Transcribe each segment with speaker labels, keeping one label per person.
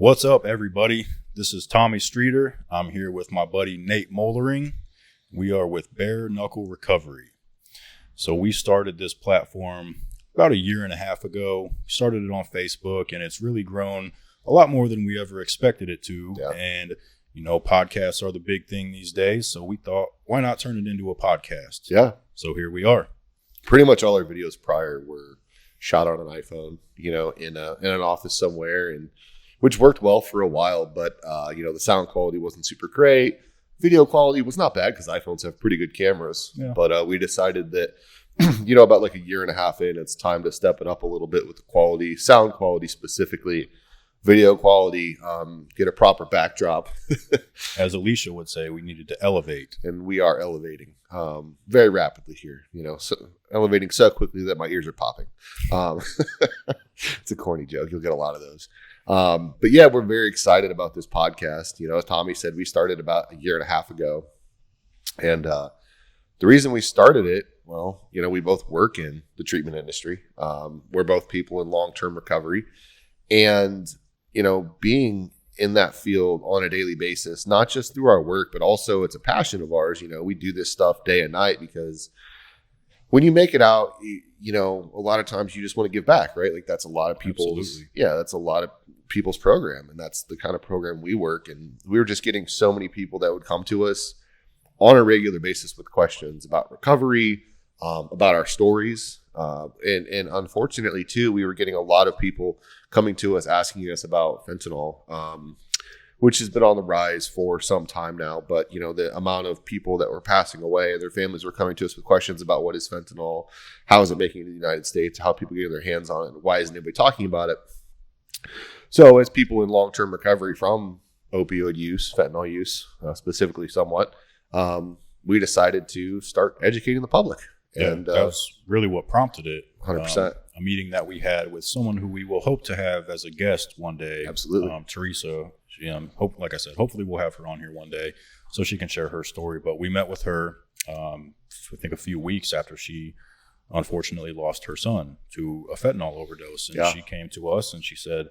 Speaker 1: What's up, everybody? This is Tommy Streeter. I'm here with my buddy Nate Mollering. We are with Bare Knuckle Recovery. So we started this platform about a year and a half ago. We started it on Facebook, and it's really grown a lot more than we ever expected it to.
Speaker 2: Yeah.
Speaker 1: And, you know, podcasts are the big thing these days. So we thought, why not turn it into a podcast?
Speaker 2: Yeah.
Speaker 1: So here we are. Pretty
Speaker 2: much all our videos prior were shot on an iPhone, in an office somewhere, and which worked well for a while, but the sound quality wasn't super great. Video quality was not bad because iPhones have pretty good cameras.
Speaker 1: Yeah.
Speaker 2: But we decided that, about like a year and a half in, it's time to step it up a little bit with the quality, sound quality specifically, video quality, get a proper backdrop.
Speaker 1: As Alicia would say, we needed to elevate.
Speaker 2: And we are elevating very rapidly here, so elevating so quickly that my ears are popping. It's a corny joke. You'll get a lot of those. But yeah, we're very excited about this podcast. As Tommy said, we started about a year and a half ago. And the reason we started it, well, we both work in the treatment industry. We're both people in long-term recovery. And, being in that field on a daily basis, not just through our work, but also it's a passion of ours. We do this stuff day and night because when you make it out, a lot of times you just want to give back, right? Like that's a lot of people's, that's a lot of people's program. And that's the kind of program we work. And we were just getting so many people that would come to us on a regular basis with questions about recovery, about our stories. And unfortunately too, we were getting a lot of people coming to us asking us about fentanyl, which has been on the rise for some time now. But, the amount of people that were passing away, their families were coming to us with questions about what is fentanyl, how is it making it in the United States, how people get their hands on it, and why isn't anybody talking about it? So as people in long-term recovery from opioid use, fentanyl use, specifically somewhat, we decided to start educating the public.
Speaker 1: Yeah,
Speaker 2: and
Speaker 1: that was really what prompted it.
Speaker 2: 100%.
Speaker 1: A meeting that we had with someone who we will hope to have as a guest one day.
Speaker 2: Absolutely.
Speaker 1: Teresa. She, like I said, hopefully we'll have her on here one day so she can share her story. But we met with her, I think a few weeks after she unfortunately lost her son to a fentanyl overdose. And she came to us and she said,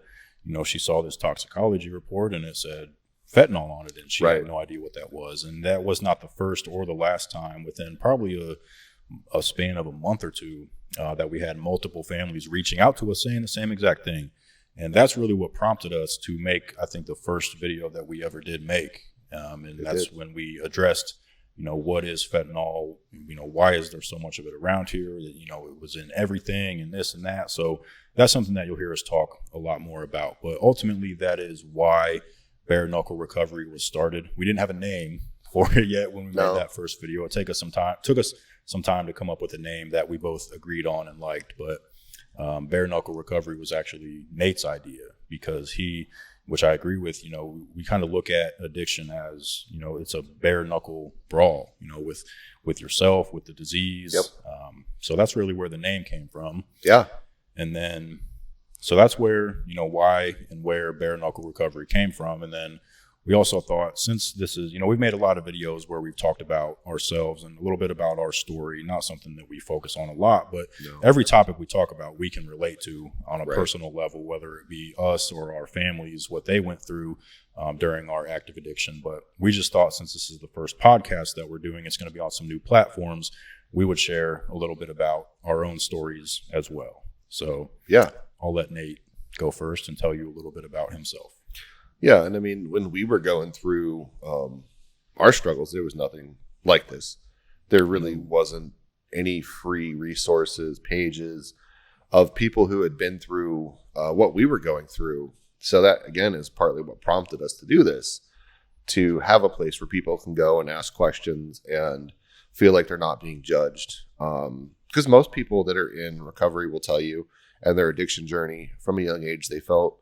Speaker 1: she saw this toxicology report and it said fentanyl on it. And she had no idea what that was. And that was not the first or the last time. Within probably a span of a month or two that we had multiple families reaching out to us saying the same exact thing. And that's really what prompted us to make, I think, the first video that we ever did make. And that's when we addressed, what is fentanyl? Why is there so much of it around here? It was in everything and this and that. So that's something that you'll hear us talk a lot more about. But ultimately, that is why Bare Knuckle Recovery was started. We didn't have a name for it yet when we made that first video. It took us some time to come up with a name that we both agreed on and liked. But Bare Knuckle Recovery was actually Nate's idea because which I agree with, we kind of look at addiction as, it's a bare knuckle brawl, with yourself, with the disease.
Speaker 2: Yep.
Speaker 1: So that's really where the name came from.
Speaker 2: Yeah.
Speaker 1: And then, so that's where, why and where Bare Knuckle Recovery came from. And then we also thought, since this is, we've made a lot of videos where we've talked about ourselves and a little bit about our story, not something that we focus on a lot, but every topic we talk about, we can relate to on a personal level, whether it be us or our families, what they went through during our active addiction. But we just thought, since this is the first podcast that we're doing, it's going to be on some new platforms, we would share a little bit about our own stories as well. So I'll let Nate go first and tell you a little bit about himself.
Speaker 2: Yeah, and I mean, when we were going through our struggles, there was nothing like this. There really wasn't any free resources, pages of people who had been through what we were going through. So that, again, is partly what prompted us to do this, to have a place where people can go and ask questions and feel like they're not being judged. Because most people that are in recovery will tell you, and their addiction journey from a young age, they felt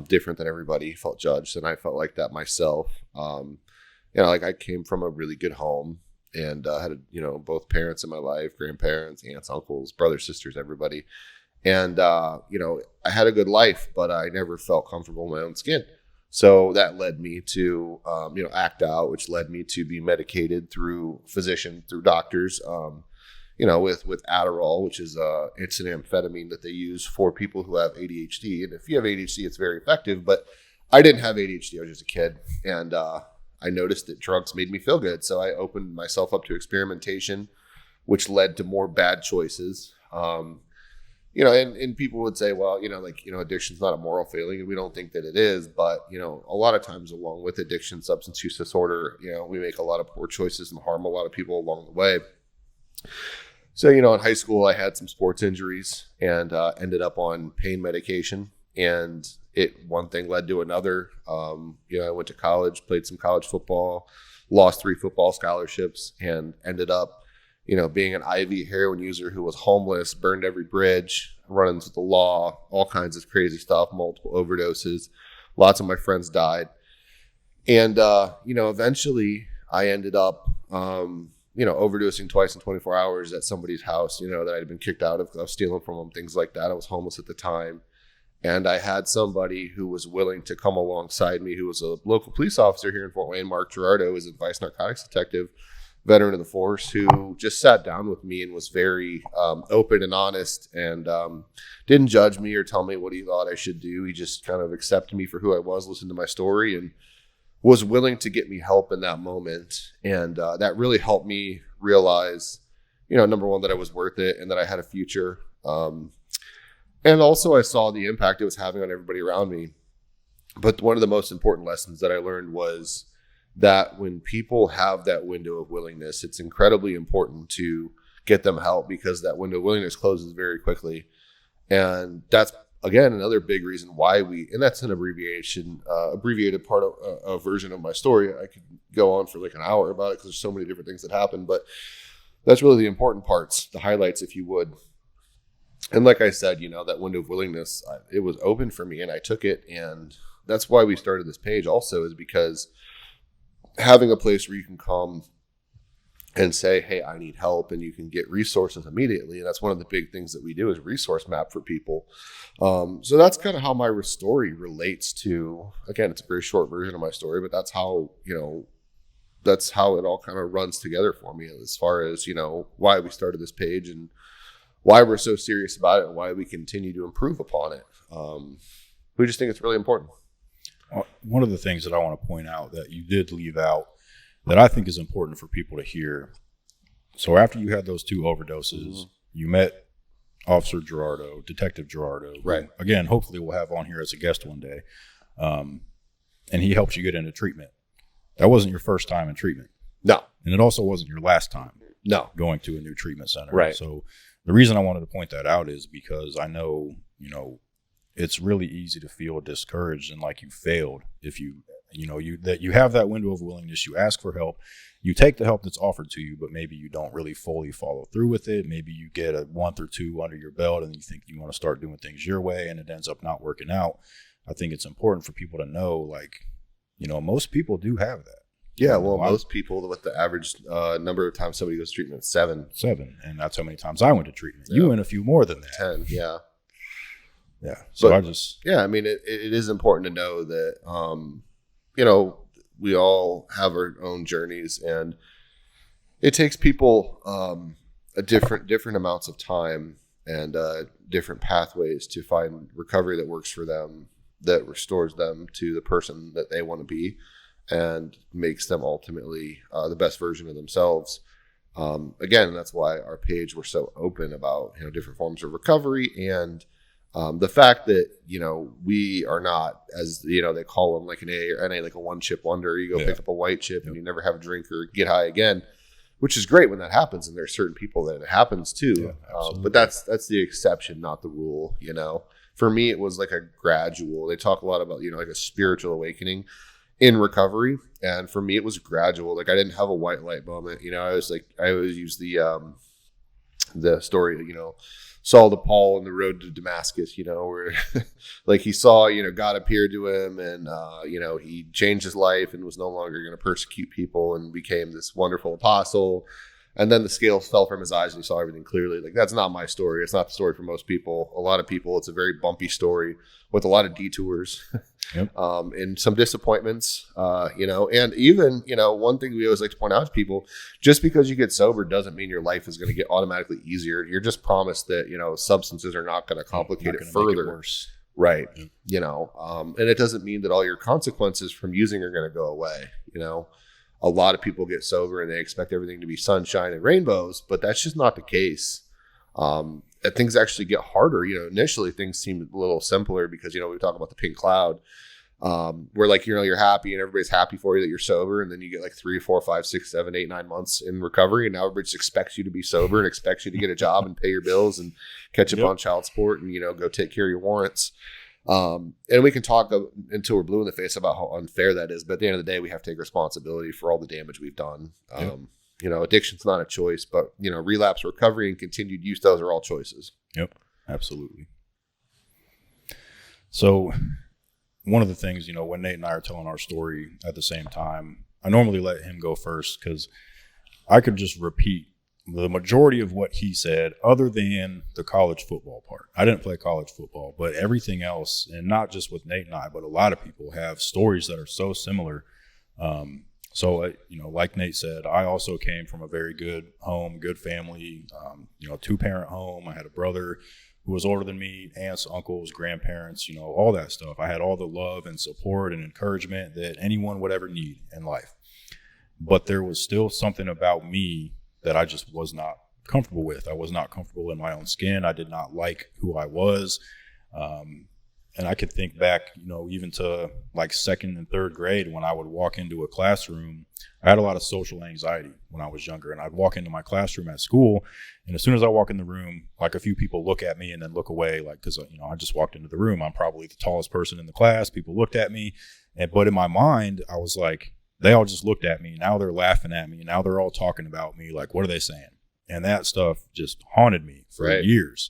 Speaker 2: different than everybody, felt judged. And I felt like that myself. I came from a really good home and had, both parents in my life, grandparents, aunts, uncles, brothers, sisters, everybody. And, I had a good life, but I never felt comfortable in my own skin. So that led me to, act out, which led me to be medicated through physicians, through doctors, with Adderall, which is it's an amphetamine that they use for people who have ADHD. And if you have ADHD, it's very effective. But I didn't have ADHD. I was just a kid. And I noticed that drugs made me feel good. So I opened myself up to experimentation, which led to more bad choices. And people would say, well, addiction's not a moral failing, and we don't think that it is. But, a lot of times along with addiction, substance use disorder, we make a lot of poor choices and harm a lot of people along the way. So, in high school, I had some sports injuries and ended up on pain medication. And one thing led to another. I went to college, played some college football, lost 3 football scholarships, and ended up being an IV heroin user who was homeless, burned every bridge, run-ins with the law, all kinds of crazy stuff, multiple overdoses. Lots of my friends died. And, eventually I ended up, overdosing twice in 24 hours at somebody's house, that I'd been kicked out of because I was stealing from them, things like that. I was homeless at the time. And I had somebody who was willing to come alongside me, who was a local police officer here in Fort Wayne, Mark Gerardo, is a vice narcotics detective, veteran of the force, who just sat down with me and was very open and honest, and didn't judge me or tell me what he thought I should do. He just kind of accepted me for who I was, listened to my story, and was willing to get me help in that moment. And that really helped me realize, number one, that I was worth it and that I had a future. And also I saw the impact it was having on everybody around me. But one of the most important lessons that I learned was that when people have that window of willingness, it's incredibly important to get them help, because that window of willingness closes very quickly. And that's, again, another big reason why and that's an abbreviated part of a version of my story. I could go on for like an hour about it because there's so many different things that happen, but that's really the important parts, the highlights, if you would. And like I said, that window of willingness, it was open for me and I took it. And that's why we started this page also, is because having a place where you can come and say, hey, I need help, and you can get resources immediately. And that's one of the big things that we do, is resource map for people. So that's kind of how my story relates to, again, it's a very short version of my story, but that's how it all kind of runs together for me, as far as, why we started this page and why we're so serious about it and why we continue to improve upon it. We just think it's really important.
Speaker 1: One of the things that I want to point out that you did leave out that I think is important for people to hear. So after you had those 2 overdoses, you met Officer Gerardo, Detective Gerardo.
Speaker 2: Right.
Speaker 1: Again, hopefully we'll have on here as a guest one day. And he helped you get into treatment. That wasn't your first time in treatment.
Speaker 2: No.
Speaker 1: And it also wasn't your last time.
Speaker 2: No.
Speaker 1: Going to a new treatment center.
Speaker 2: Right.
Speaker 1: So the reason I wanted to point that out is because I know, it's really easy to feel discouraged and like you failed if you have that window of willingness, you ask for help, you take the help that's offered to you, but maybe you don't really fully follow through with it. Maybe you get a month or 2 under your belt and you think you want to start doing things your way and it ends up not working out. I think it's important for people to know, most people do have that.
Speaker 2: Yeah, well, most people, with the average number of times somebody goes to treatment, 7.
Speaker 1: 7, and that's how many times I went to treatment. Yeah. You went a few more than that.
Speaker 2: 10, yeah.
Speaker 1: Yeah. So
Speaker 2: it is important to know that, we all have our own journeys, and it takes people different amounts of time and different pathways to find recovery that works for them, that restores them to the person that they want to be, and makes them ultimately the best version of themselves. Again, that's why our page, we're so open about different forms of recovery, and the fact that we are not, as they call them, like an A or NA, like a one chip wonder. You go pick up a white chip and you never have a drink or get high again, which is great when that happens, and there's certain people that it happens to. But that's the exception, not the rule. For me, it was like a gradual. They talk a lot about like a spiritual awakening in recovery, and for me, it was gradual. Like, I didn't have a white light moment. I always use the story, Saul to Paul on the road to Damascus, where like he saw, God appeared to him, and he changed his life and was no longer going to persecute people and became this wonderful apostle. And then the scales fell from his eyes and he saw everything clearly. Like, that's not my story. It's not the story for most people. A lot of people, it's a very bumpy story with a lot of detours. Yep. And some disappointments, and even, one thing we always like to point out to people, just because you get sober doesn't mean your life is going to get automatically easier. You're just promised that, substances are not going to complicate it further. Right.
Speaker 1: Yeah.
Speaker 2: You know, and it doesn't mean that all your consequences from using are going to go away. You know, a lot of people get sober and they expect everything to be sunshine and rainbows, but that's just not the case. And things actually get harder. You know, initially things seem a little simpler because, you know, we talk about the pink cloud, where like, you know, you're happy and everybody's happy for you that you're sober. And then you get like 3, 4, 5, 6, 7, 8, 9 months in recovery. And now everybody just expects you to be sober and expects you to get a job and pay your bills and catch up on child support and, you know, go take care of your warrants. And we can talk until we're blue in the face about how unfair that is. But at the end of the day, we have to take responsibility for all the damage we've done. You know, addiction's not a choice, but, you know, relapse, recovery, and continued use, those are all choices.
Speaker 1: Yep, absolutely. So one of the things, you know, when Nate and I are telling our story at the same time, I normally let him go first because I could just repeat the majority of what he said other than the college football part. I didn't play college football, but everything else, and not just with Nate and I, but a lot of people have stories that are so similar. So, you know, like Nate said, I also came from a very good home, good family, you know, 2-parent home. I had a brother who was older than me, aunts, uncles, grandparents, you know, all that stuff. I had all the love and support and encouragement that anyone would ever need in life. But there was still something about me that I just was not comfortable with. I was not comfortable in my own skin. I did not like who I was. And I could think back, you know, even to like 2nd and 3rd grade when I would walk into a classroom. I had a lot of social anxiety when I was younger, and I'd walk into my classroom at school, and as soon as I walk in the room, like a few people look at me and then look away, like, because, you know, I just walked into the room. I'm probably the tallest person in the class. People looked at me, but in my mind, I was like, they all just looked at me. Now they're laughing at me. Now they're all talking about me. Like, what are they saying? And that stuff just haunted me for years.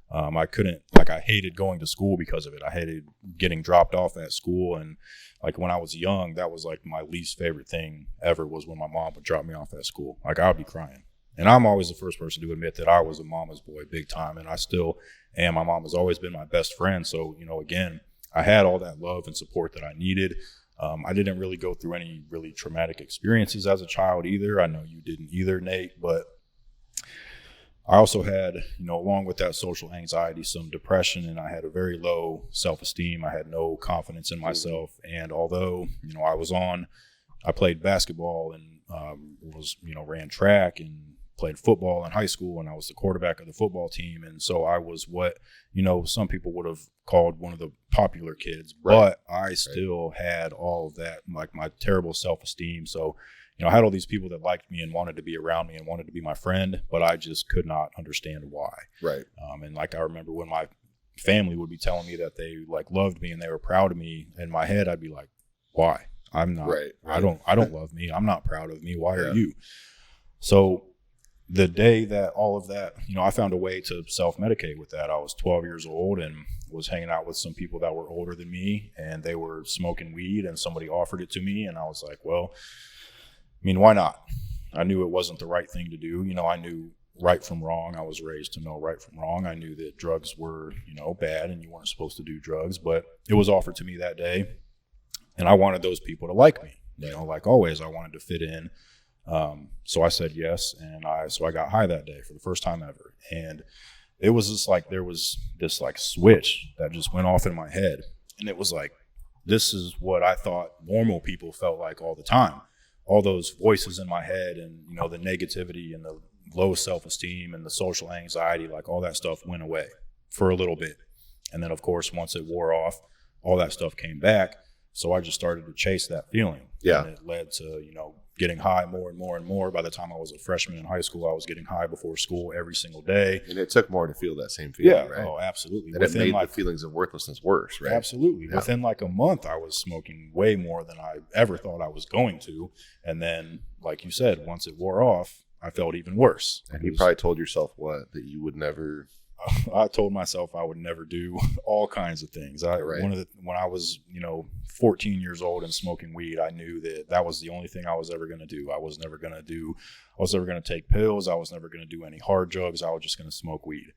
Speaker 1: I couldn't, like, I hated going to school because of it. I hated getting dropped off at school. And like when I was young, that was like my least favorite thing ever, was when my mom would drop me off at school. Like, I would be crying. And I'm always the first person to admit that I was a mama's boy big time. And I still am. My mom has always been my best friend. So, you know, again, I had all that love and support that I needed. I didn't really go through any really traumatic experiences as a child either. I know you didn't either, Nate, but I also had, you know, along with that social anxiety, some depression, and I had a very low self-esteem. I had no confidence in myself. And although, you know, I played basketball and ran track and played football in high school, and I was the quarterback of the football team. And so I was what, you know, some people would have called one of the popular kids, but I still had all of that, like my terrible self-esteem. So, you know, I had all these people that liked me and wanted to be around me and wanted to be my friend, but I just could not understand why. Right. And like, I remember when my family would be telling me that they like loved me and they were proud of me, in my head, I'd be like, why? I'm not, I don't love me. I'm not proud of me. Why are you? So the day that all of that, you know, I found a way to self-medicate with that. I was 12 years old and was hanging out with some people that were older than me, and they were smoking weed, and somebody offered it to me. And I was like, well, I mean, why not? I knew it wasn't the right thing to do. You know, I knew right from wrong. I was raised to know right from wrong. I knew that drugs were, you know, bad and you weren't supposed to do drugs, but it was offered to me that day. And I wanted those people to like me, you know, like always, I wanted to fit in. So I said yes. And so I got high that day for the first time ever. And it was just like, there was this like switch that just went off in my head. And it was like, this is what I thought normal people felt like all the time. All those voices in my head and, you know, the negativity and the low self-esteem and the social anxiety, like all that stuff went away for a little bit. And then, of course, once it wore off, all that stuff came back. So I just started to chase that feeling. Yeah. And it led to, you know, getting high more and more and more. By the time I was a freshman in high school, I was getting high before school every single day.
Speaker 2: And it took more to feel that same feeling, right?
Speaker 1: Oh, absolutely.
Speaker 2: And it made the feelings of worthlessness worse, right?
Speaker 1: Absolutely. Yeah. Within like a month, I was smoking way more than I ever thought I was going to. And then, like you said, once it wore off, I felt even worse.
Speaker 2: And you probably told yourself what? That you would never...
Speaker 1: I told myself I would never do all kinds of things. When I was, you know, 14 years old and smoking weed, I knew that was the only thing I was ever going to do. I was never going to take pills. I was never going to do any hard drugs. I was just going to smoke weed.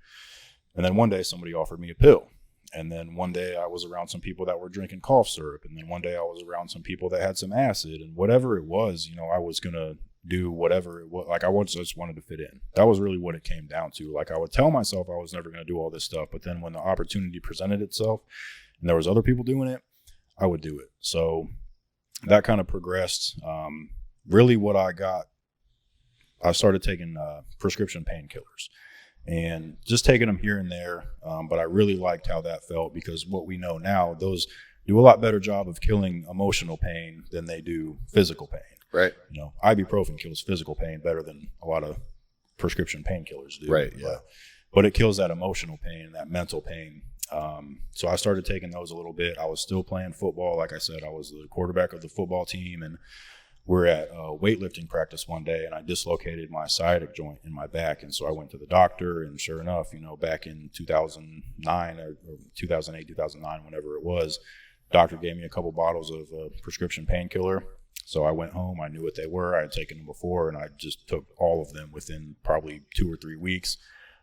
Speaker 1: And then one day somebody offered me a pill. And then one day I was around some people that were drinking cough syrup. And then one day I was around some people that had some acid, and whatever it was, you know, I was going to do whatever it was. Like just wanted to fit in. That was really what it came down to. Like I would tell myself I was never going to do all this stuff, but then when the opportunity presented itself and there was other people doing it, I would do it. So that kind of progressed. Really what I started taking prescription painkillers and just taking them here and there. But I really liked how that felt, because what we know now, those do a lot better job of killing emotional pain than they do physical pain.
Speaker 2: Right.
Speaker 1: Ibuprofen kills physical pain better than a lot of prescription painkillers do.
Speaker 2: Right. Yeah.
Speaker 1: But it kills that emotional pain, that mental pain. So I started taking those a little bit. I was still playing football. Like I said, I was the quarterback of the football team, and we're at weightlifting practice one day, and I dislocated my sciatic joint in my back. And so I went to the doctor, and sure enough, back in 2009 or 2008, 2009, whenever it was, doctor gave me a couple bottles of prescription painkiller. So I went home. I knew what they were. I had taken them before, and I just took all of them within probably 2 or 3 weeks.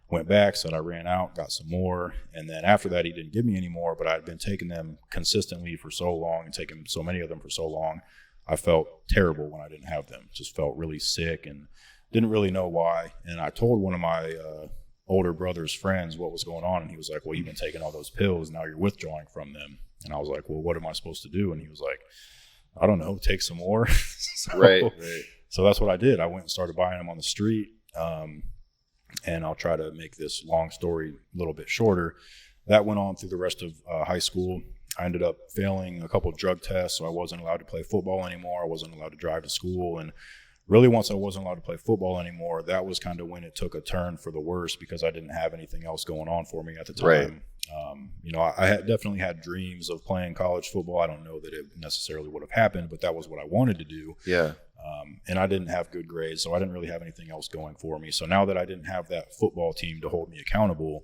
Speaker 1: Went back, said I ran out, got some more. And then after that, he didn't give me any more, but I'd been taking them consistently for so long and taking so many of them for so long. I felt terrible when I didn't have them. Just felt really sick and didn't really know why. And I told one of my older brother's friends what was going on. And he was like, well, you've been taking all those pills. Now you're withdrawing from them. And I was like, well, what am I supposed to do? And he was like, I don't know, take some more.
Speaker 2: Right.
Speaker 1: So that's what I did. I went and started buying them on the street. And I'll try to make this long story a little bit shorter. That went on through the rest of high school. I ended up failing a couple of drug tests, so I wasn't allowed to play football anymore. I wasn't allowed to drive to school. And really, once I wasn't allowed to play football anymore, that was kind of when it took a turn for the worse, because I didn't have anything else going on for me at the time.
Speaker 2: Right.
Speaker 1: I had definitely had dreams of playing college football. I don't know that it necessarily would have happened, but that was what I wanted to do.
Speaker 2: Yeah.
Speaker 1: And I didn't have good grades, so I didn't really have anything else going for me. So now that I didn't have that football team to hold me accountable,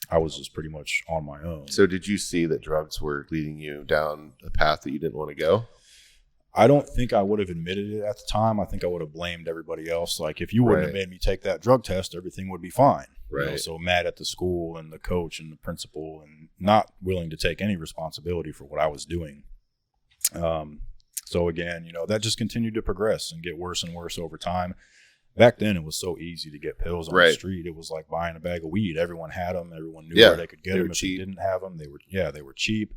Speaker 1: I was just pretty much on my own.
Speaker 2: So did you see that drugs were leading you down a path that you didn't want to go?
Speaker 1: I don't think I would have admitted it at the time. I think I would have blamed everybody else. Like, if you wouldn't have made me take that drug test, everything would be fine.
Speaker 2: Right.
Speaker 1: So mad at the school and the coach and the principal, and not willing to take any responsibility for what I was doing. So again, that just continued to progress and get worse and worse over time. Back then, it was so easy to get pills on the street. It was like buying a bag of weed. Everyone had them. Everyone knew where they could get them. If they didn't have them, they were cheap.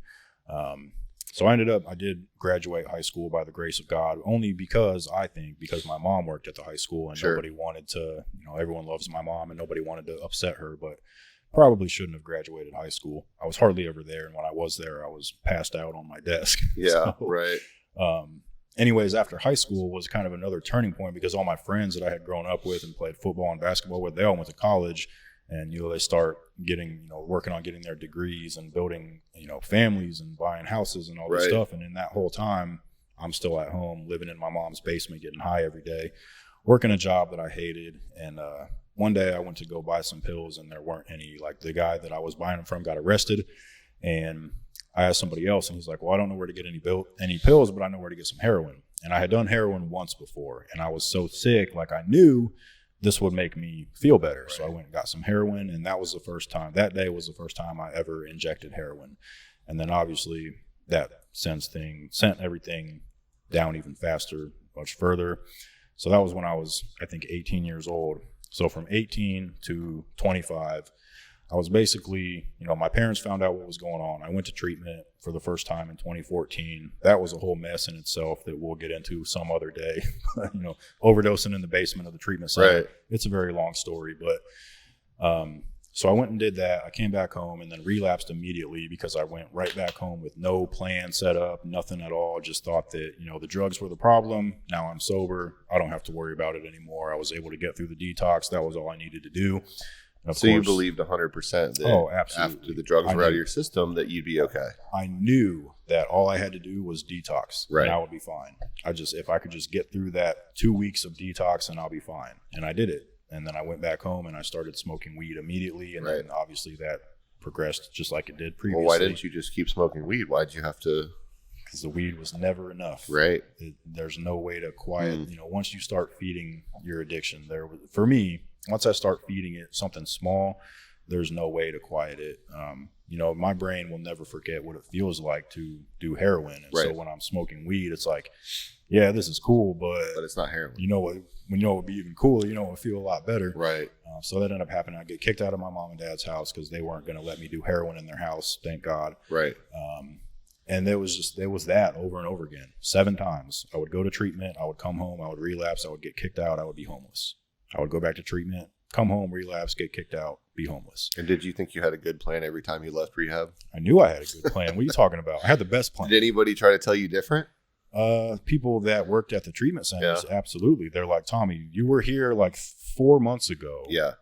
Speaker 1: So I did graduate high school by the grace of God, only because my mom worked at the high school, and nobody wanted to, everyone loves my mom and nobody wanted to upset her, but probably shouldn't have graduated high school. I was hardly ever there. And when I was there, I was passed out on my desk.
Speaker 2: Yeah. Right.
Speaker 1: Anyways, after high school was kind of another turning point, because all my friends that I had grown up with and played football and basketball with, they all went to college, and, they start getting, working on getting their degrees and building, families and buying houses and all this stuff. And in that whole time, I'm still at home living in my mom's basement, getting high every day, working a job that I hated. And one day I went to go buy some pills, and there weren't any. Like, the guy that I was buying them from got arrested, and I asked somebody else, and he's like, well, I don't know where to get any pills, but I know where to get some heroin. And I had done heroin once before, and I was so sick, like, I knew this would make me feel better. Right. So I went and got some heroin, and that day was the first time I ever injected heroin. And then obviously that sent everything down even faster, much further. So that was when I was, I think, 18 years old. So from 18 to 25, I was basically, my parents found out what was going on. I went to treatment for the first time in 2014. That was a whole mess in itself that we'll get into some other day. Overdosing in the basement of the treatment center. Right. It's a very long story, but so I went and did that. I came back home and then relapsed immediately, because I went right back home with no plan set up, nothing at all. Just thought that, the drugs were the problem. Now I'm sober. I don't have to worry about it anymore. I was able to get through the detox. That was all I needed to do.
Speaker 2: So you believed 100% that
Speaker 1: absolutely.
Speaker 2: After the drugs were out of your system, that you'd be okay.
Speaker 1: I knew that all I had to do was detox, and I would be fine. If I could just get through that 2 weeks of detox, and I'll be fine. And I did it. And then I went back home and I started smoking weed immediately. And then obviously that progressed just like it did previously.
Speaker 2: Well, why didn't you just keep smoking weed? Why'd you have to?
Speaker 1: Because the weed was never enough.
Speaker 2: Right.
Speaker 1: There's no way to quiet, once you start feeding your addiction for me, once I start feeding it something small, there's no way to quiet it. My brain will never forget what it feels like to do heroin. And so when I'm smoking weed, it's like, yeah, this is cool, but
Speaker 2: it's not heroin.
Speaker 1: when it would be even cooler, it would feel a lot better.
Speaker 2: Right.
Speaker 1: So that ended up happening. I'd get kicked out of my mom and dad's house because they weren't going to let me do heroin in their house. Thank God.
Speaker 2: Right.
Speaker 1: And there was that over and over again, 7 times. I would go to treatment. I would come home. I would relapse. I would get kicked out. I would be homeless. I would go back to treatment, come home, relapse, get kicked out, be homeless.
Speaker 2: And did you think you had a good plan every time you left rehab?
Speaker 1: I knew I had a good plan. What are you talking about? I had the best plan.
Speaker 2: Did anybody try to tell you different?
Speaker 1: People that worked at the treatment centers, absolutely. They're like, Tommy, you were here like 4 months ago.
Speaker 2: Yeah.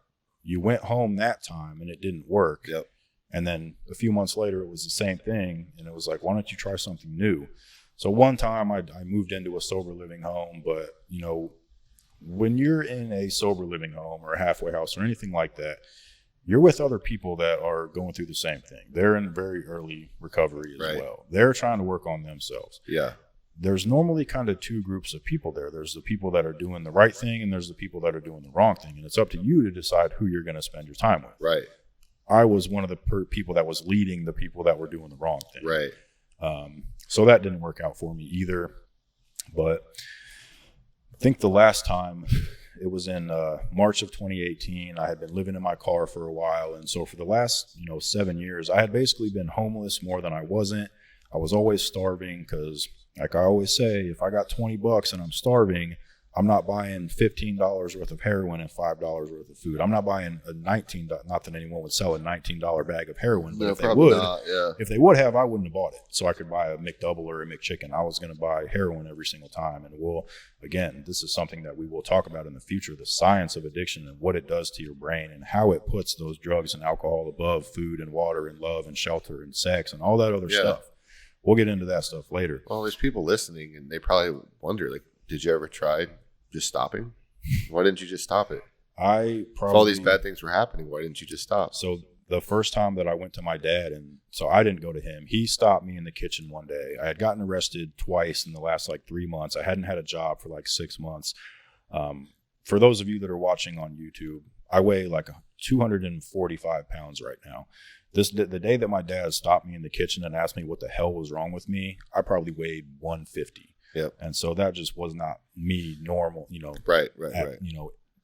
Speaker 1: You went home that time and it didn't work.
Speaker 2: Yep.
Speaker 1: And then a few months later, it was the same thing. And it was like, why don't you try something new? So one time I moved into a sober living home. But, when you're in a sober living home or a halfway house or anything like that, you're with other people that are going through the same thing. They're in very early recovery as well. They're trying to work on themselves.
Speaker 2: Yeah.
Speaker 1: There's normally kind of 2 groups of people there. There's the people that are doing the right thing and there's the people that are doing the wrong thing. And it's up to you to decide who you're going to spend your time with.
Speaker 2: Right.
Speaker 1: I was one of the people that was leading the people that were doing the wrong thing.
Speaker 2: Right.
Speaker 1: So that didn't work out for me either. But I think the last time, it was in March of 2018. I had been living in my car for a while. And so for the last, 7 years, I had basically been homeless more than I wasn't. I was always starving because, like I always say, if I got $20 and I'm starving, I'm not buying $15 worth of heroin and $5 worth of food. I'm not buying a $19, not that anyone would sell a $19 bag of heroin, but
Speaker 2: No,
Speaker 1: if they would,
Speaker 2: not, yeah.
Speaker 1: if they would have, I wouldn't have bought it. So I could buy a McDouble or a McChicken. I was going to buy heroin every single time. And again, this is something that we will talk about in the future, the science of addiction and what it does to your brain and how it puts those drugs and alcohol above food and water and love and shelter and sex and all that other stuff. We'll get into that stuff later.
Speaker 2: Well, there's people listening and they probably wonder, like, did you ever try just stopping? Why didn't you just stop it? If all these bad things were happening, why didn't you just stop?
Speaker 1: So the first time that I went to my dad, and so I didn't go to him, he stopped me in the kitchen one day. I had gotten arrested twice in the last 3 months. I hadn't had a job for 6 months. For those of you that are watching on YouTube, I weigh 245 pounds right now. The day that my dad stopped me in the kitchen and asked me what the hell was wrong with me, I probably weighed 150.
Speaker 2: Yep.
Speaker 1: And so that just was not me normal,
Speaker 2: Right.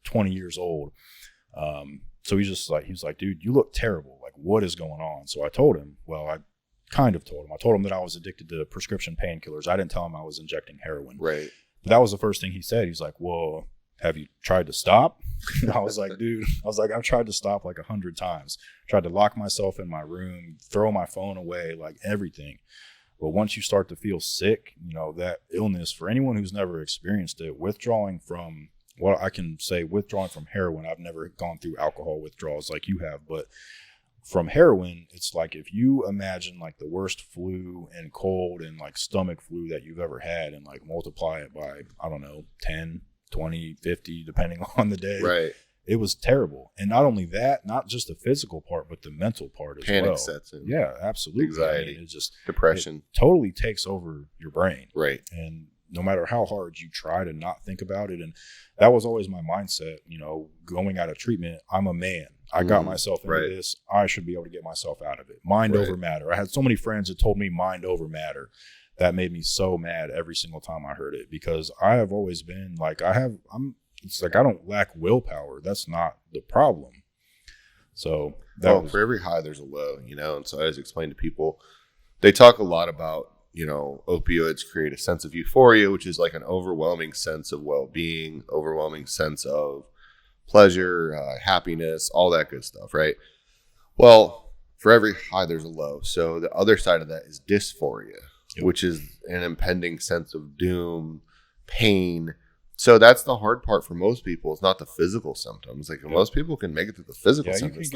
Speaker 1: 20 years old. So he was like, dude, you look terrible. Like, what is going on? So I told him, I kind of told him. I told him that I was addicted to prescription painkillers. I didn't tell him I was injecting heroin.
Speaker 2: Right.
Speaker 1: But that was the first thing he said. He's like, well, have you tried to stop? And I was like, dude, I've tried to stop 100 times. Tried to lock myself in my room, throw my phone away, everything. But once you start to feel sick, that illness, for anyone who's never experienced it, withdrawing from heroin, I've never gone through alcohol withdrawals like you have, but from heroin, it's like if you imagine the worst flu and cold and stomach flu that you've ever had and multiply it by, I don't know, 10, 20, 50, depending on the day.
Speaker 2: Right.
Speaker 1: It was terrible. And not only that, not just the physical part, but the mental part as well.
Speaker 2: Panic sets in.
Speaker 1: Yeah, absolutely.
Speaker 2: Anxiety.
Speaker 1: It just
Speaker 2: depression.
Speaker 1: It totally takes over your brain.
Speaker 2: Right.
Speaker 1: And no matter how hard you try to not think about it. And that was always my mindset, going out of treatment. I'm a man. I got myself into this. I should be able to get myself out of it. Mind over matter. I had so many friends that told me mind over matter. That made me so mad every single time I heard it, because I have always been I don't lack willpower. That's not the problem. So
Speaker 2: for every high, there's a low, and so I always explain to people, they talk a lot about, opioids create a sense of euphoria, which is an overwhelming sense of well-being, overwhelming sense of pleasure, happiness, all that good stuff, right? Well, for every high, there's a low. So the other side of that is dysphoria, which is an impending sense of doom, pain. So that's the hard part for most people. It's not the physical symptoms. Most people can make it through the physical symptoms.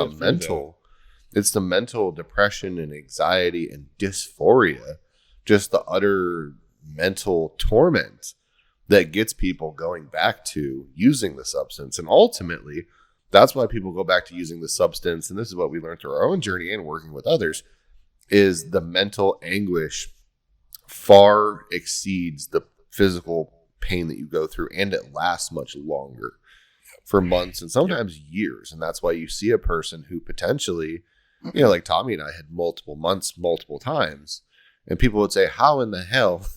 Speaker 2: It's the mental depression and anxiety and dysphoria, just the utter mental torment that gets people going back to using the substance. And ultimately, that's why people go back to using the substance. And this is what we learned through our own journey and working with others, is the mental anguish far exceeds the physical pain that you go through, and it lasts much longer, for months and sometimes years. And that's why you see a person who potentially, like Tommy and I had multiple months, multiple times, and people would say, how in the hell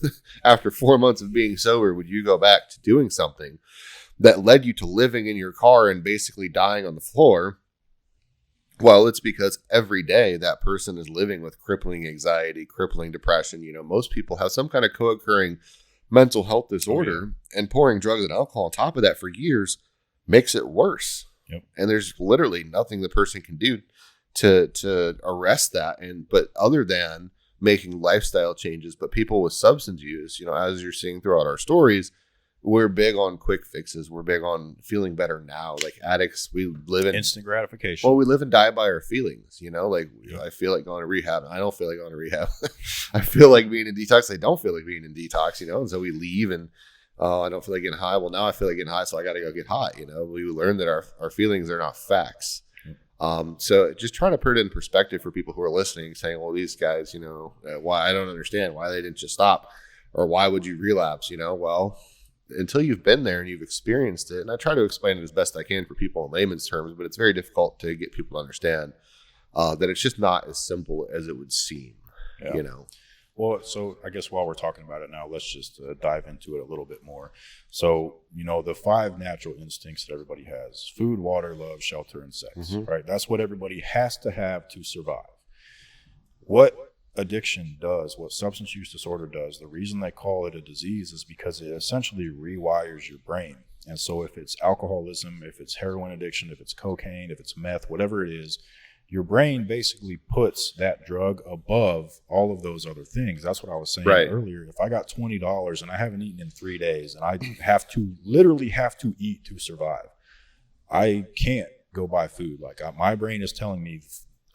Speaker 2: after 4 months of being sober would you go back to doing something that led you to living in your car and basically dying on the floor. Well, it's because every day that person is living with crippling anxiety, crippling depression. Most people have some kind of co-occurring mental health disorder, and pouring drugs and alcohol on top of that for years makes it worse.
Speaker 1: Yep.
Speaker 2: And there's literally nothing the person can do to arrest that. But other than making lifestyle changes, but people with substance use, as you're seeing throughout our stories, we're big on quick fixes. We're big on feeling better now. Like addicts, we live in
Speaker 1: instant gratification.
Speaker 2: Well, we live and die by our feelings, I feel like going to rehab. I don't feel like going to rehab. I feel like being in detox. I don't feel like being in detox, and so we leave and I don't feel like getting high. Well, now I feel like getting high, so I got to go get high. We learn that our feelings are not facts. So just trying to put it in perspective for people who are listening, saying, well, these guys, why I don't understand why they didn't just stop, or why would you relapse? Well, until you've been there and you've experienced it. And I try to explain it as best I can for people in layman's terms, but it's very difficult to get people to understand that it's just not as simple as it would seem,
Speaker 1: Well, so I guess while we're talking about it now, let's just dive into it a little bit more. So, the 5 natural instincts that everybody has: food, water, love, shelter, and sex, right? That's what everybody has to have to survive. What addiction does, what substance use disorder does, the reason they call it a disease is because it essentially rewires your brain. And so if it's alcoholism, if it's heroin addiction, if it's cocaine, if it's meth, whatever it is, your brain basically puts that drug above all of those other things. That's what I was saying earlier. If I got $20 and I haven't eaten in 3 days and I literally have to eat to survive, I can't go buy food. Like my brain is telling me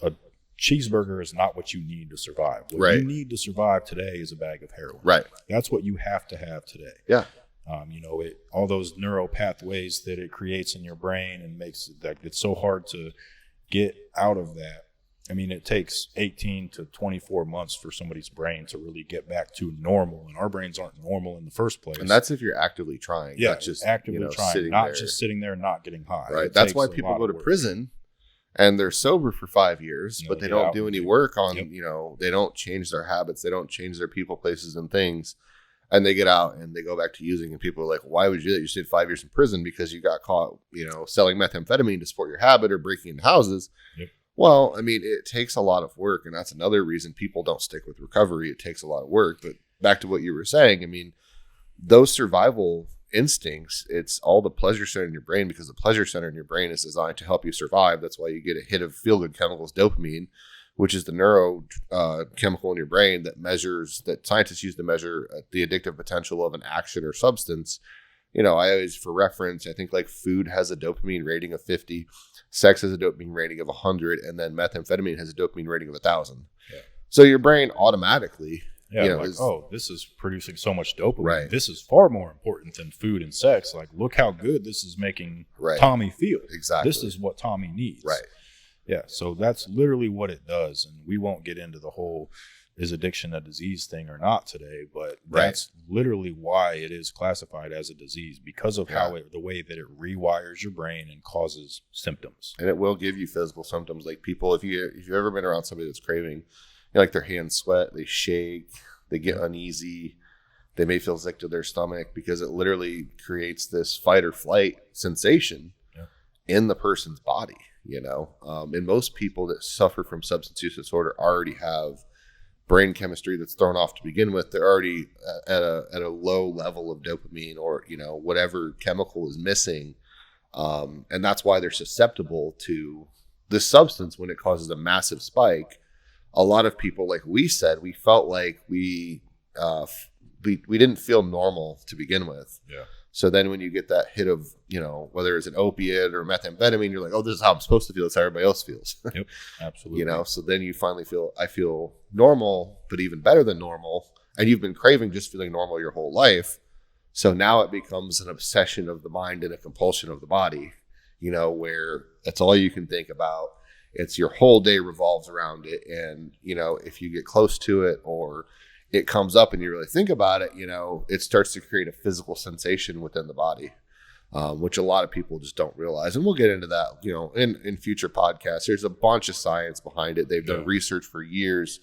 Speaker 1: a cheeseburger is not what you need to survive. What you need to survive today is a bag of heroin.
Speaker 2: Right.
Speaker 1: That's what you have to have today.
Speaker 2: Yeah.
Speaker 1: All those neural pathways that it creates in your brain and makes it that it's so hard to get out of that. I mean, it takes 18 to 24 months for somebody's brain to really get back to normal, and our brains aren't normal in the first place.
Speaker 2: And that's if you're actively trying.
Speaker 1: Yeah,
Speaker 2: not just
Speaker 1: actively trying, not just sitting there not getting high.
Speaker 2: Right. That's why people go to prison and they're sober for 5 years, but they don't do any work on, they don't change their habits. They don't change their people, places, and things. And they get out and they go back to using, and people are like, why would you do that? You stayed 5 years in prison because you got caught, selling methamphetamine to support your habit or breaking into houses.
Speaker 1: Yep.
Speaker 2: Well, I mean, it takes a lot of work, and that's another reason people don't stick with recovery. It takes a lot of work. But back to what you were saying, I mean, those survival instincts, it's all the pleasure center in your brain, because the pleasure center in your brain is designed to help you survive. That's why you get a hit of feel-good chemicals, dopamine, which is the neuro chemical in your brain that scientists use to measure the addictive potential of an action or substance. I always, for reference, I think like food has a dopamine rating of 50, sex has a dopamine rating of 100, and then methamphetamine has a dopamine rating of 1,000. Yeah. So your brain automatically,
Speaker 1: this is producing so much dopamine.
Speaker 2: Right.
Speaker 1: This is far more important than food and sex. Like, look how good this is making Tommy feel.
Speaker 2: Exactly.
Speaker 1: This is what Tommy needs.
Speaker 2: Right.
Speaker 1: Yeah, so that's literally what it does, and we won't get into the whole is addiction a disease thing or not today, but that's literally why it is classified as a disease, because of the way that it rewires your brain and causes symptoms.
Speaker 2: And it will give you physical symptoms. Like people, if you've ever been around somebody that's craving, like their hands sweat, they shake, they get uneasy, they may feel sick to their stomach, because it literally creates this fight or flight sensation in the person's body. And most people that suffer from substance use disorder already have brain chemistry that's thrown off to begin with. They're already at a low level of dopamine or, whatever chemical is missing. And that's why they're susceptible to this substance when it causes a massive spike. A lot of people, like we said, we felt like we didn't feel normal to begin with. Yeah. So then when you get that hit of, whether it's an opiate or methamphetamine, you're like, oh, this is how I'm supposed to feel. That's how everybody else feels.
Speaker 1: Yep, absolutely.
Speaker 2: So then you finally I feel normal, but even better than normal. And you've been craving just feeling normal your whole life. So now it becomes an obsession of the mind and a compulsion of the body, where that's all you can think about. It's your whole day revolves around it. And, if you get close to it or it comes up and you really think about it, it starts to create a physical sensation within the body, which a lot of people just don't realize. And we'll get into that, in future podcasts. There's a bunch of science behind it. They've done research for years,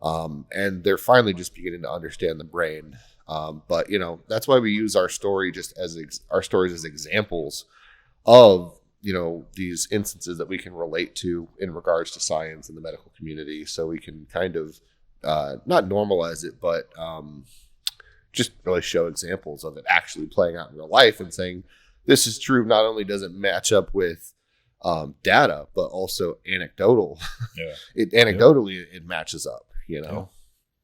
Speaker 2: and they're finally just beginning to understand the brain But that's why we use our story just as our stories as examples of these instances that we can relate to in regards to science and the medical community, so we can kind of not normalize it, but just really show examples of it actually playing out in real life and saying this is true. Not only does it match up with data, but also anecdotal. Yeah. Anecdotally, it matches up.
Speaker 1: Yeah.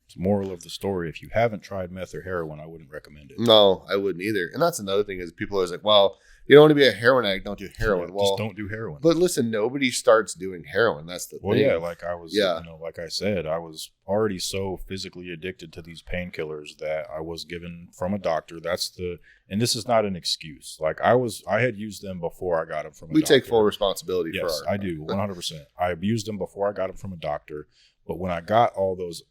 Speaker 1: It's moral of the story: if you haven't tried meth or heroin, I wouldn't recommend it.
Speaker 2: No, I wouldn't either. And that's another thing is people are always like, well, you don't want to be a heroin addict, don't do heroin.
Speaker 1: Yeah,
Speaker 2: well,
Speaker 1: just don't do heroin.
Speaker 2: But listen, nobody starts doing heroin. That's the thing.
Speaker 1: Yeah, like I was, like I said, I was already so physically addicted to these painkillers that I was given from a doctor. And this is not an excuse. Like I had used them before I got them from a doctor.
Speaker 2: We take full responsibility for
Speaker 1: Yes, I do, 100%. I abused them before I got them from a doctor. But when I got all those,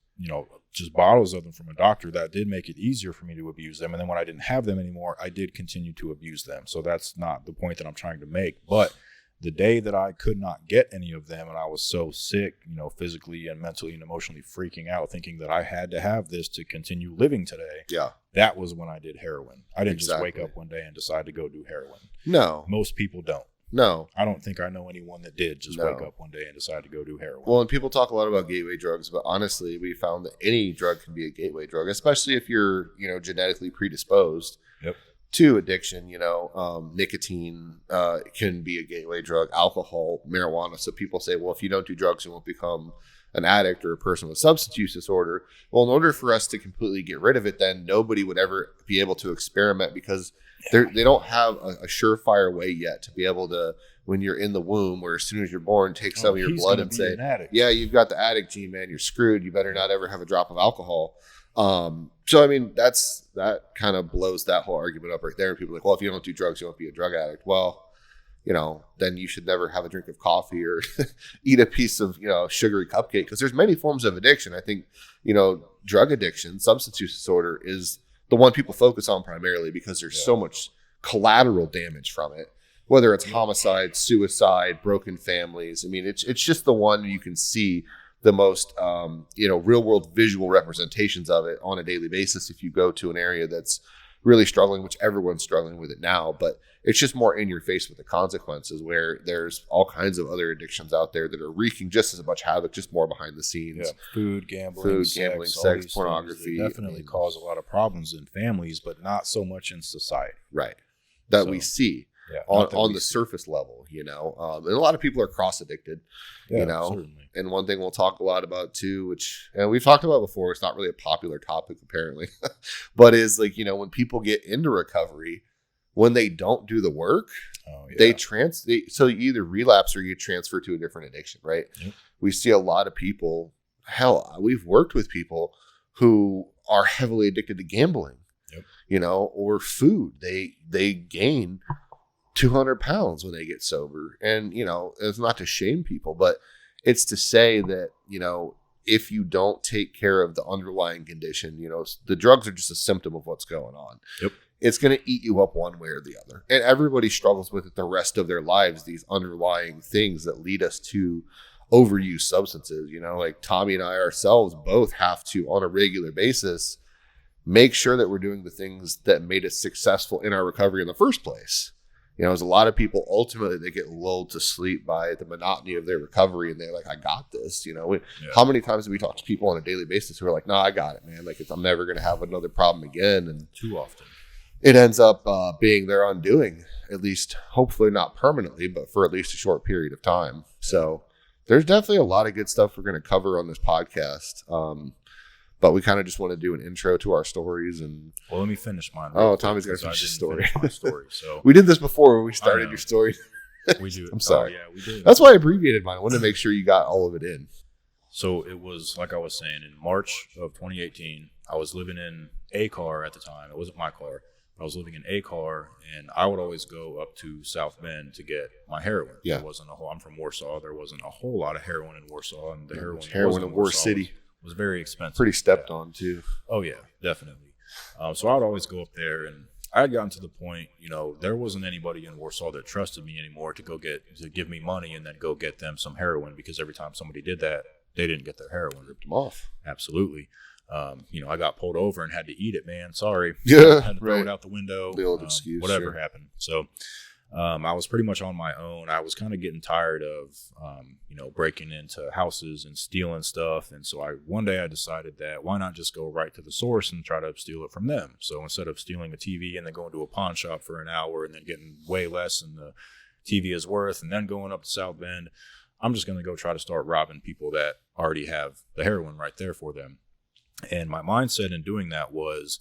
Speaker 1: just bottles of them from a doctor, that did make it easier for me to abuse them. And then when I didn't have them anymore, I did continue to abuse them. So that's not the point that I'm trying to make. But the day that I could not get any of them and I was so sick, physically and mentally and emotionally freaking out, thinking that I had to have this to continue living today.
Speaker 2: Yeah.
Speaker 1: That was when I did heroin. I didn't just wake up one day and decide to go do heroin.
Speaker 2: No.
Speaker 1: Most people don't.
Speaker 2: No.
Speaker 1: I don't think I know anyone that did just wake up one day and decide to go do heroin.
Speaker 2: Well, and people talk a lot about gateway drugs, but honestly, we found that any drug can be a gateway drug, especially if you're, genetically predisposed to addiction. Nicotine can be a gateway drug, alcohol, marijuana. So people say, well, if you don't do drugs, you won't become an addict or a person with substance use disorder. Well, in order for us to completely get rid of it, then nobody would ever be able to experiment because they don't have a surefire way yet to be able to, when you're in the womb, where as soon as you're born, take some of your blood and say, yeah, you've got the addict gene, man, you're screwed. You better not ever have a drop of alcohol. So, I mean, that kind of blows that whole argument up right there. And people are like, well, if you don't do drugs, you won't be a drug addict. Well, then you should never have a drink of coffee or eat a piece of, sugary cupcake, because there's many forms of addiction. I think, drug addiction, substance use disorder is the one people focus on primarily because there's so much collateral damage from it, whether it's homicide, suicide, broken families. I mean, it's just the one you can see the most, real world visual representations of it on a daily basis. If you go to an area that's really struggling, which everyone's struggling with it now, but it's just more in your face with the consequences, where there's all kinds of other addictions out there that are wreaking just as much havoc, just more behind the scenes.
Speaker 1: Yeah. Food, gambling,
Speaker 2: sex, pornography.
Speaker 1: Definitely cause a lot of problems in families, but not so much in society.
Speaker 2: Right. That we see. Yeah, on the surface level, and a lot of people are cross addicted, certainly. And one thing we'll talk a lot about too, which we've talked about before, it's not really a popular topic apparently, but is like, when people get into recovery, when they don't do the work, so you either relapse or you transfer to a different addiction, right? Yep. We see a lot of people, we've worked with people who are heavily addicted to gambling, or food. They gain 200 pounds when they get sober. And, it's not to shame people, but it's to say that, if you don't take care of the underlying condition, the drugs are just a symptom of what's going on. Yep. It's going to eat you up one way or the other. And everybody struggles with it the rest of their lives, these underlying things that lead us to overuse substances. Like Tommy and I ourselves both have to, on a regular basis, make sure that we're doing the things that made us successful in our recovery in the first place. There's a lot of people, ultimately, they get lulled to sleep by the monotony of their recovery, and they're like, I got this. How many times do we talk to people on a daily basis who are like, no, I got it, man. Like, I'm never going to have another problem again. And
Speaker 1: too often.
Speaker 2: It ends up being their undoing, at least, hopefully not permanently, but for at least a short period of time. So there's definitely a lot of good stuff we're going to cover on this podcast. But we kind of just want to do an intro to our stories. And
Speaker 1: well, let me finish mine.
Speaker 2: Oh, Tommy's got to finish his story.
Speaker 1: My story. So
Speaker 2: we did this before when we started your story.
Speaker 1: We do.
Speaker 2: I'm sorry.
Speaker 1: Oh, yeah, we did.
Speaker 2: That's why I abbreviated mine. I wanted to make sure you got all of it in.
Speaker 1: So it was, like I was saying, in March of 2018, I was living in a car at the time. It wasn't my car. I was living in a car, and I would always go up to South Bend to get my heroin.
Speaker 2: Yeah.
Speaker 1: I'm from Warsaw. There wasn't a whole lot of heroin in Warsaw, and the
Speaker 2: heroin in Warsaw City
Speaker 1: was very expensive.
Speaker 2: Pretty stepped on too.
Speaker 1: Oh yeah, definitely. So I would always go up there, and I had gotten to the point, there wasn't anybody in Warsaw that trusted me anymore to give me money and then go get them some heroin, because every time somebody did that, they didn't get their heroin.
Speaker 2: Ripped them off.
Speaker 1: Absolutely. I got pulled over and had to eat it, man. Sorry.
Speaker 2: Yeah,
Speaker 1: had to throw it out the window.
Speaker 2: The old excuse.
Speaker 1: Whatever happened. So I was pretty much on my own. I was kind of getting tired of, breaking into houses and stealing stuff. And so one day I decided that why not just go right to the source and try to steal it from them. So instead of stealing a TV and then going to a pawn shop for an hour and then getting way less than the TV is worth and then going up to South Bend, I'm just going to go try to start robbing people that already have the heroin right there for them. And my mindset in doing that was,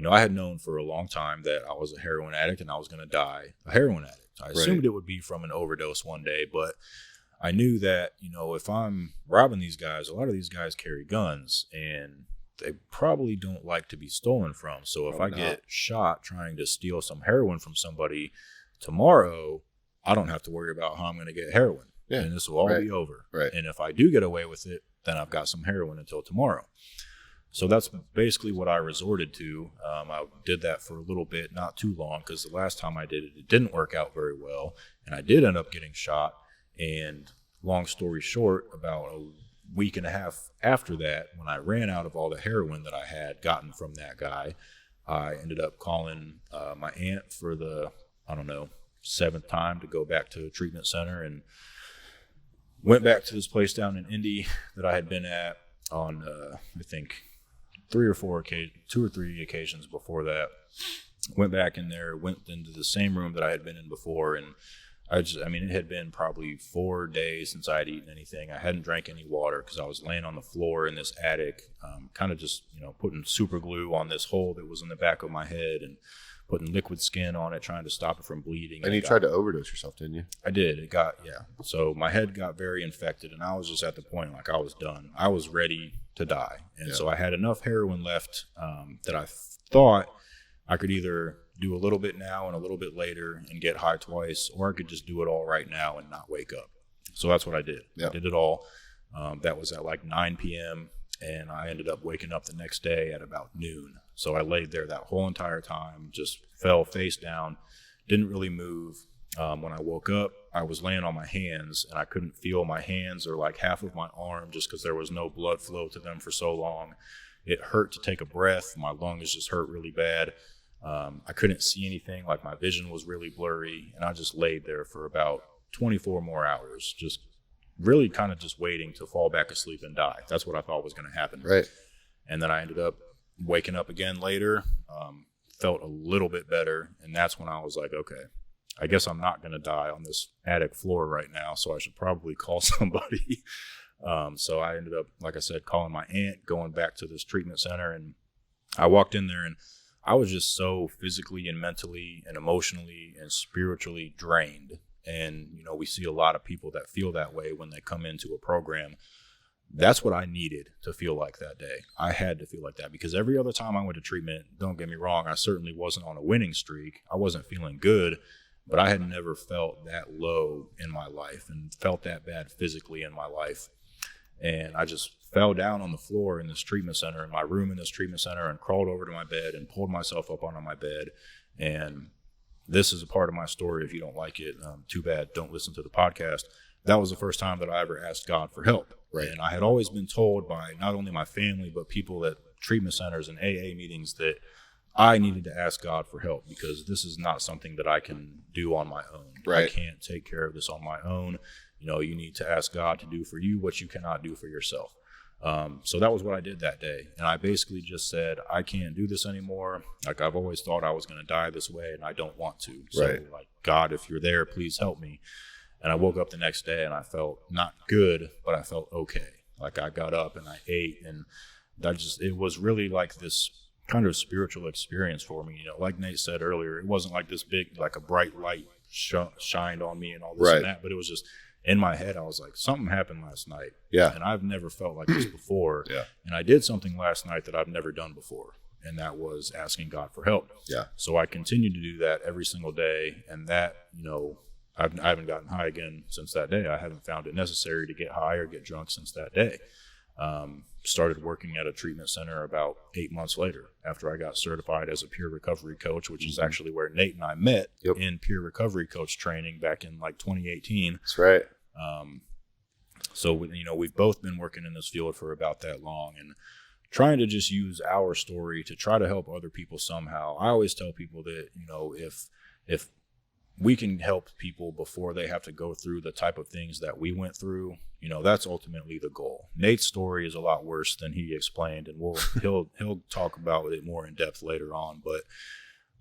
Speaker 1: I had known for a long time that I was a heroin addict and I was going to die a heroin addict. I assumed it would be from an overdose one day, but I knew that, if I'm robbing these guys, a lot of these guys carry guns and they probably don't like to be stolen from. So if I get shot trying to steal some heroin from somebody tomorrow, I don't have to worry about how I'm going to get heroin. Yeah. And this will all be over. Right. And if I do get away with it, then I've got some heroin until tomorrow. So that's basically what I resorted to. I did that for a little bit, not too long, because the last time I did it, it didn't work out very well. And I did end up getting shot. And long story short, about a week and a half after that, when I ran out of all the heroin that I had gotten from that guy, I ended up calling my aunt for the, 7th time to go back to a treatment center, and went back to this place down in Indy that I had been at on, I think, 2 or 3 occasions before that. Went back in there, went into the same room that I had been in before, and it had been probably 4 days since I had eaten anything. I hadn't drank any water because I was laying on the floor in this attic, kind of just, putting super glue on this hole that was in the back of my head and putting liquid skin on it, trying to stop it from bleeding.
Speaker 2: And you tried to overdose yourself, didn't you?
Speaker 1: I did. So my head got very infected, and I was just at the point, I was done. I was ready to die. And so I had enough heroin left that I thought I could either do a little bit now and a little bit later and get high twice, or I could just do it all right now and not wake up. So that's what I did. I did it all. That was at like 9 p.m., and I ended up waking up the next day at about noon. So I laid there that whole entire time, just fell face down, didn't really move. When I woke up, I was laying on my hands, and I couldn't feel my hands or like half of my arm just because there was no blood flow to them for so long. It hurt to take a breath. My lungs just hurt really bad. I couldn't see anything, like my vision was really blurry, and I just laid there for about 24 more hours, just really kind of just waiting to fall back asleep and die. That's what I thought was going to happen.
Speaker 2: Right.
Speaker 1: And then I ended up waking up again later, felt a little bit better, and that's when I was like, okay, I guess I'm not going to die on this attic floor right now, so I should probably call somebody. So I ended up, like I said, calling my aunt, going back to this treatment center, and I walked in there, and I was just so physically and mentally and emotionally and spiritually drained. And, we see a lot of people that feel that way when they come into a program. That's what I needed to feel like that day. I had to feel like that because every other time I went to treatment, don't get me wrong, I certainly wasn't on a winning streak. I wasn't feeling good, but I had never felt that low in my life and felt that bad physically in my life. And I just fell down on the floor in this treatment center, in my room in this treatment center, and crawled over to my bed and pulled myself up onto my bed. And this is a part of my story. If you don't like it, too bad. Don't listen to the podcast. That was the first time that I ever asked God for help. Right. And I had always been told by not only my family, but people at treatment centers and AA meetings that I needed to ask God for help because this is not something that I can do on my own. Right. I can't take care of this on my own. You need to ask God to do for you what you cannot do for yourself. So that was what I did that day. And I basically just said, I can't do this anymore. Like, I've always thought I was going to die this way, and I don't want to. So, God, if you're there, please help me. And I woke up the next day, and I felt not good, but I felt okay. Like, I got up, and I ate, and it was really like this kind of spiritual experience for me. Like Nate said earlier, it wasn't like this big, like a bright light shined on me and all this and that, but it was just in my head. I was like, something happened last night. Yeah. And I've never felt like this before. Yeah. And I did something last night that I've never done before. And that was asking God for help. Yeah. So I continued to do that every single day. And that, I haven't gotten high again since that day. I haven't found it necessary to get high or get drunk since that day. Started working at a treatment center about 8 months later after I got certified as a peer recovery coach, which is actually where Nate and I met in peer recovery coach training back in like 2018.
Speaker 2: That's right.
Speaker 1: So, we've both been working in this field for about that long, and trying to just use our story to try to help other people somehow. I always tell people that, if we can help people before they have to go through the type of things that we went through, that's ultimately the goal. Nate's story is a lot worse than he explained, and he'll talk about it more in depth later on. But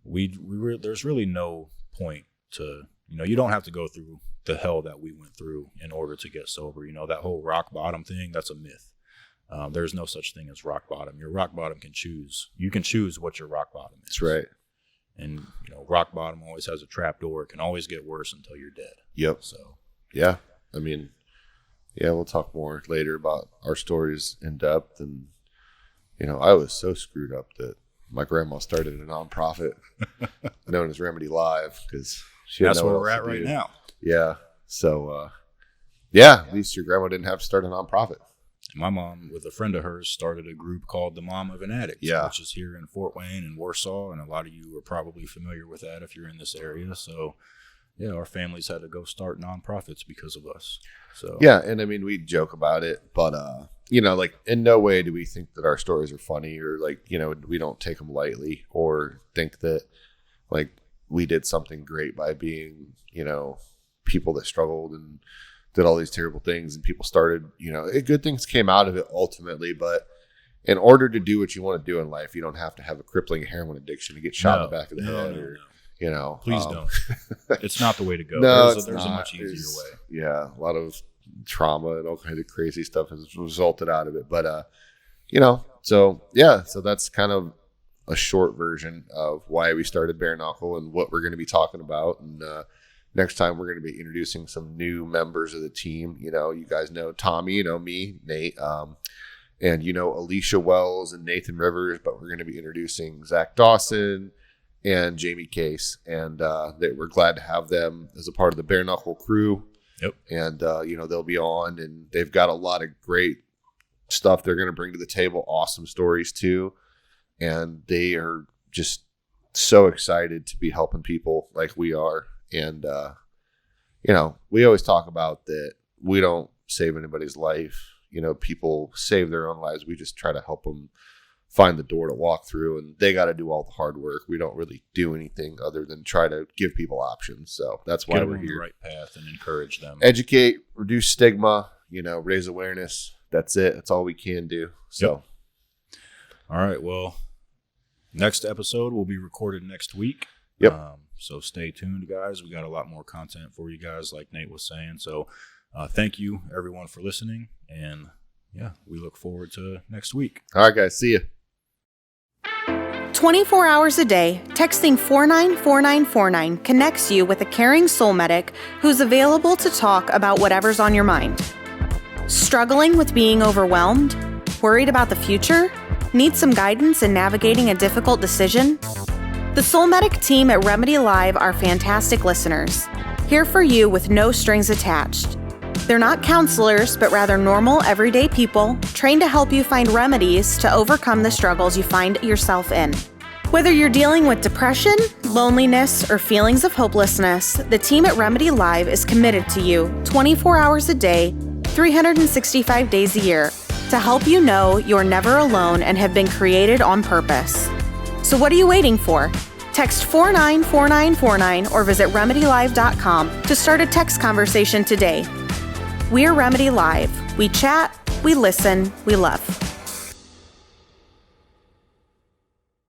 Speaker 1: there's really no point to, you don't have to go through the hell that we went through in order to get sober. That whole rock bottom thing, that's a myth. There's no such thing as rock bottom. Your rock bottom you can choose what your rock bottom is.
Speaker 2: That's right.
Speaker 1: And, rock bottom always has a trap door. It can always get worse until you're dead.
Speaker 2: Yep.
Speaker 1: So,
Speaker 2: yeah. I mean, we'll talk more later about our stories in depth. And, I was so screwed up that my grandma started a nonprofit known as Remedy Live because she
Speaker 1: that's where we're at right now.
Speaker 2: Yeah. So, at least your grandma didn't have to start a nonprofit.
Speaker 1: My mom, with a friend of hers, started a group called the Mom of an Addict, which is here in Fort Wayne and Warsaw, and a lot of you are probably familiar with that if you're in this area. So, our families had to go start nonprofits because of us. So
Speaker 2: and I mean, we joke about it, but in no way do we think that our stories are funny or we don't take them lightly or think that we did something great by being people that struggled and did all these terrible things, and people started, good things came out of it ultimately. But in order to do what you want to do in life, you don't have to have a crippling heroin addiction to get shot in the back of the head.
Speaker 1: Please don't. It's not the way to go.
Speaker 2: No,
Speaker 1: there's a much easier way.
Speaker 2: Yeah, a lot of trauma and all kinds of crazy stuff has resulted out of it. But so that's kind of a short version of why we started Bare Knuckle and what we're going to be talking about. And next time we're going to be introducing some new members of the team. You guys know Tommy, me, Nate, and Alicia Wells and Nathan Rivers, but we're going to be introducing Zach Dawson and Jamie Case, and we're glad to have them as a part of the Bare Knuckle crew.
Speaker 1: Yep.
Speaker 2: And they'll be on, and they've got a lot of great stuff they're going to bring to the table. Awesome stories too, and they are just so excited to be helping people like we are. And, we always talk about that we don't save anybody's life. People save their own lives. We just try to help them find the door to walk through, and they got to do all the hard work. We don't really do anything other than try to give people options. So that's why we're here. Get them on the right
Speaker 1: path and encourage them.
Speaker 2: Educate, reduce stigma, raise awareness. That's it. That's all we can do. So.
Speaker 1: Yep. All right. Well, next episode will be recorded next week.
Speaker 2: Yep.
Speaker 1: So stay tuned, guys. We got a lot more content for you guys, like Nate was saying. So thank you, everyone, for listening. And, we look forward to next week.
Speaker 2: All right, guys. See you.
Speaker 3: 24 hours a day, texting 494949 connects you with a caring soul medic who's available to talk about whatever's on your mind. Struggling with being overwhelmed? Worried about the future? Need some guidance in navigating a difficult decision? The Soul Medic team at Remedy Live are fantastic listeners, here for you with no strings attached. They're not counselors, but rather normal, everyday people trained to help you find remedies to overcome the struggles you find yourself in. Whether you're dealing with depression, loneliness, or feelings of hopelessness, the team at Remedy Live is committed to you 24 hours a day, 365 days a year to help you know you're never alone and have been created on purpose. So what are you waiting for? Text 494949 or visit remedylive.com to start a text conversation today. We're Remedy Live. We chat, we listen, we love.